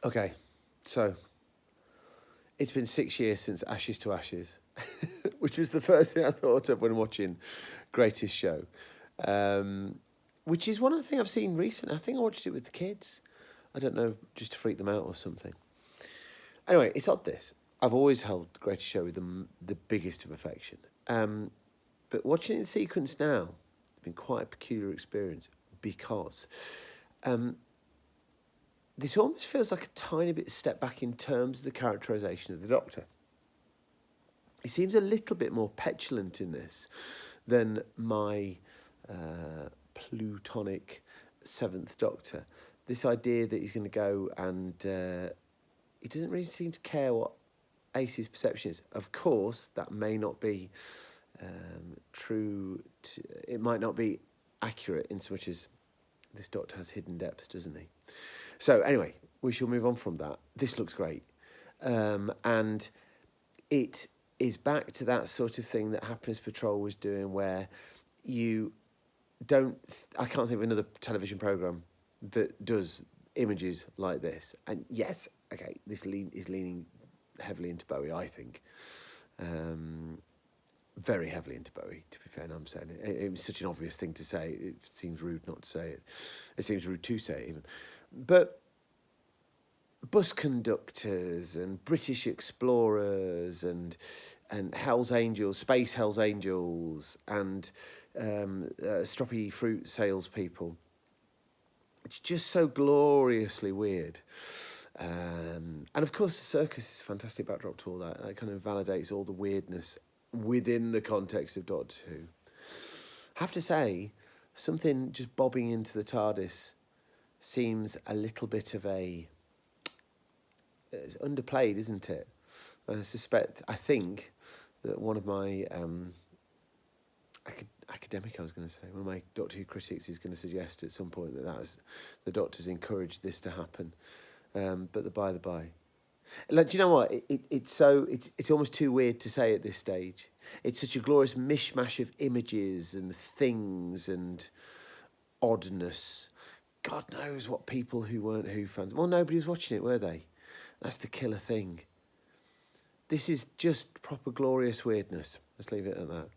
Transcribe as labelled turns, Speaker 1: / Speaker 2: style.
Speaker 1: Okay, so it's been 6 years since Ashes to Ashes, which was the first thing I thought of when watching Greatest Show, which is one of the things I've seen recently. I think I watched it with the kids. I don't know, just to freak them out or something. Anyway, it's odd this. I've always held the Greatest Show with the biggest of affection. But watching it in sequence now has been quite a peculiar experience because this almost feels like a tiny bit step back in terms of the characterisation of the Doctor. He seems a little bit more petulant in this than my plutonic Seventh Doctor. This idea that he's going to go and he doesn't really seem to care what Ace's perception is. Of course, that may not be true. It might not be accurate in so much as this Doctor has hidden depths, doesn't he? So anyway, we shall move on from that. This looks great. And it is back to that sort of thing that Happiness Patrol was doing where you don't... I can't think of another television programme that does images like this. And yes, okay, this is leaning heavily into Bowie, I think. Very heavily into Bowie, to be fair, and I'm saying it. It was such an obvious thing to say. It seems rude not to say it. It seems rude to say it, even. But bus conductors and British explorers and Hell's Angels, Space Hell's Angels, and stroppy fruit salespeople. It's just so gloriously weird. And of course, the circus is a fantastic backdrop to all that. That kind of validates all the weirdness within the context of Doctor Who. I have to say, something just bobbing into the TARDIS seems a little bit of a... It's underplayed, isn't it? I think that one of my academic, I was going to say, one of my Doctor Who critics is going to suggest at some point that the Doctor's encouraged this to happen. But by the by. Like, do you know what? It's almost too weird to say at this stage. It's such a glorious mishmash of images and things and oddness. God knows what people who weren't Who fans... Well, nobody was watching it, were they? That's the killer thing. This is just proper glorious weirdness. Let's leave it at that.